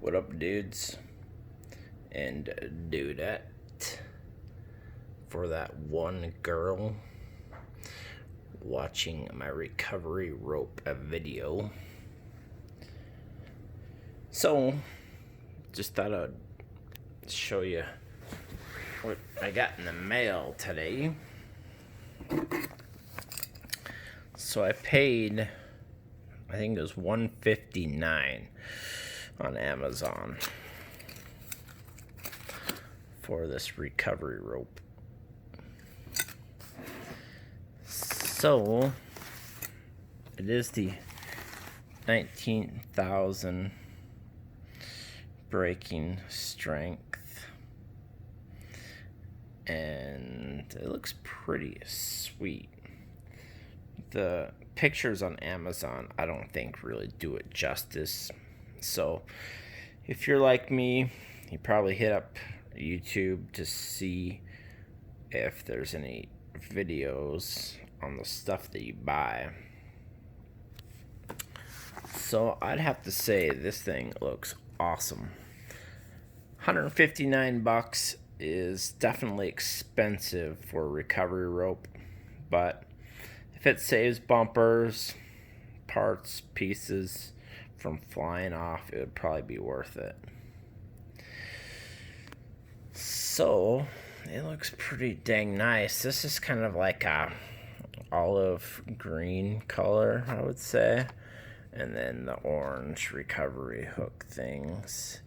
What up, dudes and dudette? For that one girl watching my recovery rope video. So, just thought I'd show you what I got in the mail today. So I paid, I think it was $159 on Amazon for this recovery rope. So it is the 19,000 breaking strength, and it looks pretty sweet. The pictures on Amazon I don't think really do it justice. So if you're like me, you probably hit up YouTube to see if there's any videos on the stuff that you buy. So I'd have to say this thing looks awesome. $159 is definitely expensive for a recovery rope, but if it saves bumpers, parts, pieces from flying off, it would probably be worth it. So it looks pretty dang nice. This is kind of like a olive green color, I would say, and then the orange recovery hook things.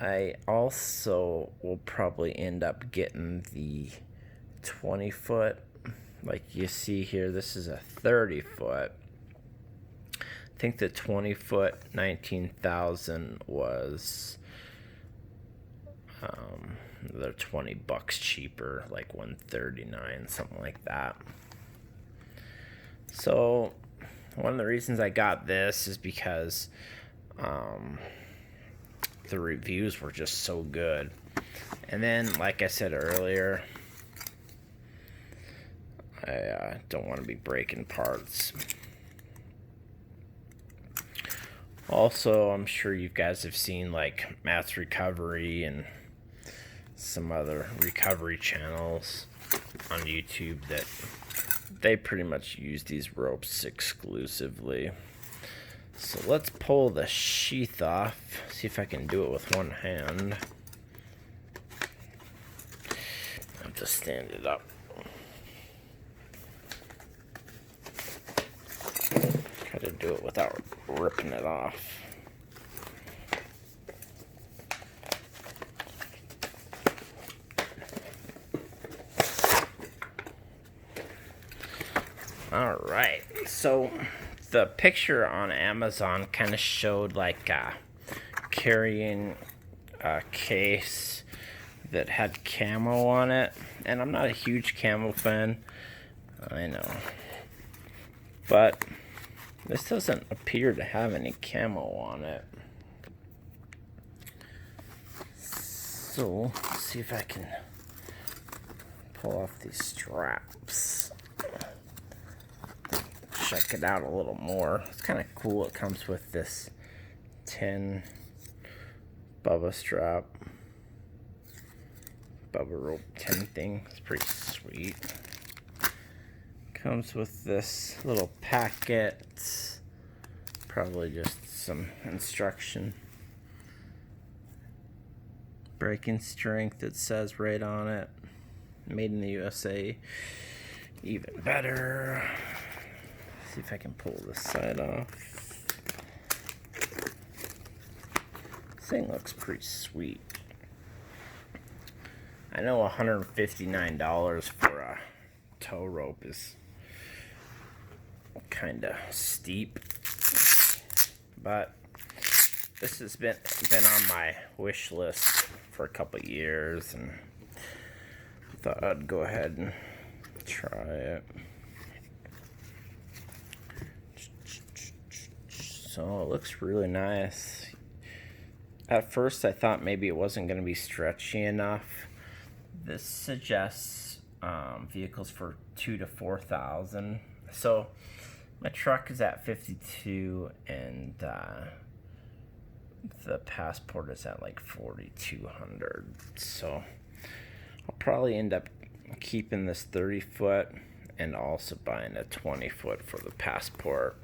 I also will probably end up getting the 20-foot. Like you see here, this is a 30-foot. I think the 20-foot 19,000 was they're $20 cheaper, like $139, something like that. So one of the reasons I got this is because the reviews were just so good. And then, like I said earlier, I don't want to be breaking parts. Also, I'm sure you guys have seen like Matt's Recovery and some other recovery channels on YouTube that they pretty much use these ropes exclusively. So let's pull the sheath off, see if I can do it with one hand. I have to stand it up. Try to do it without ripping it off. Alright, so the picture on Amazon kind of showed like carrying a case that had camo on it, and I'm not a huge camo fan, I know, but this doesn't appear to have any camo on it. So let's see if I can pull off these straps. Check it out a little more. It's kind of cool. It comes with this tin Bubba strap, BubbaRope tin thing. It's pretty sweet. Comes with this little packet, probably just some instruction. Breaking strength, it says right on it. Made in the USA. Even better. See if I can pull this side off. This thing looks pretty sweet. I know $159 for a tow rope is kind of steep, but this has been on my wish list for a couple years, and I thought I'd go ahead and try it. So it looks really nice. At first I thought maybe it wasn't going to be stretchy enough. This suggests vehicles for 2,000 to 4,000. So my truck is at 52, and the passport is at like 4,200. So I'll probably end up keeping this 30-foot and also buying a 20-foot for the passport.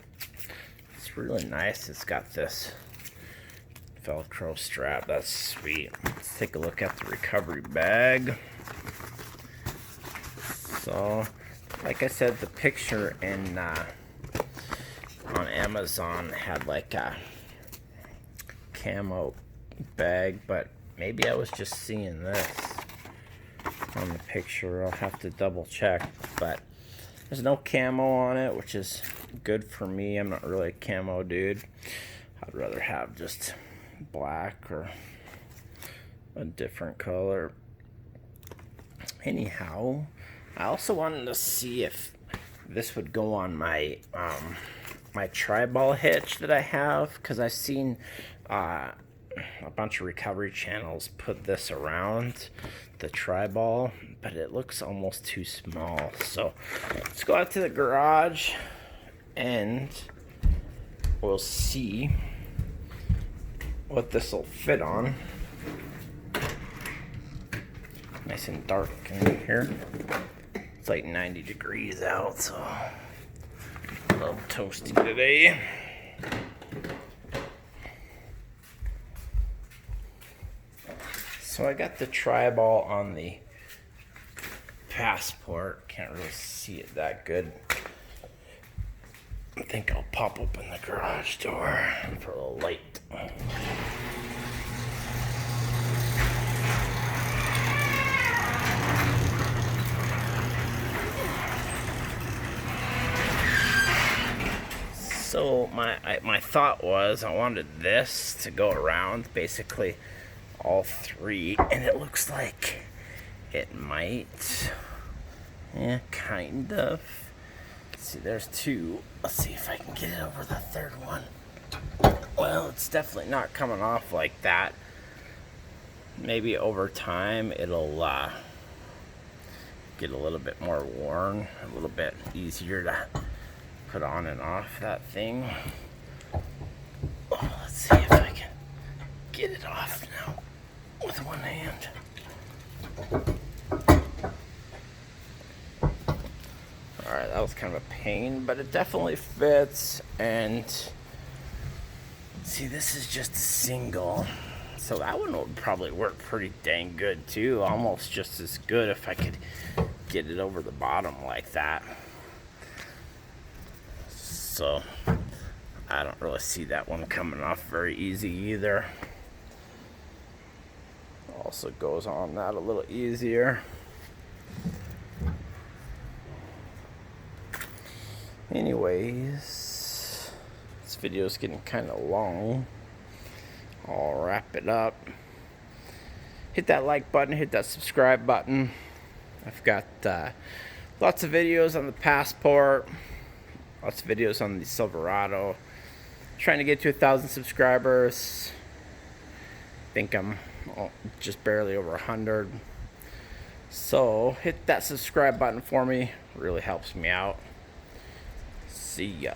It's really nice. It's got this Velcro strap. That's sweet. Let's take a look at the recovery bag. So, like I said, the picture in on Amazon had like a camo bag, but maybe I was just seeing this on the picture. I'll have to double check, but there's no camo on it, which is good for me. I'm not really a camo dude. I'd rather have just black or a different color. Anyhow, I also wanted to see if this would go on my my tri-ball hitch that I have, because I've seen a bunch of recovery channels put this around the tri-ball, but it looks almost too small. So let's go out to the garage and we'll see what this will fit on. Nice and dark in here. It's like 90 degrees out, so a little toasty today. So I got the tri-ball on the passport. Can't really see it that good. I think I'll pop open the garage door for a little light. So my thought was I wanted this to go around basically all three, and it looks like it might. Yeah, kind of. Let's see, there's two. Let's see if I can get it over the third one. Well, it's definitely not coming off like that. Maybe over time it'll get a little bit more worn, a little bit easier to put on and off that thing. Oh, let's see if I can get it off now with one hand. Alright, that was kind of a pain, but it definitely fits. And see, this is just a single, so that one would probably work pretty dang good too. Almost just as good if I could get it over the bottom like that. So I don't really see that one coming off very easy either. Also goes on that a little easier. Anyways, this video is getting kind of long. I'll wrap it up. Hit that like button, hit that subscribe button. I've got lots of videos on the passport, lots of videos on the Silverado. Trying to get to 1,000 subscribers. I think I'm just barely over 100. So hit that subscribe button for me. Really helps me out. See ya.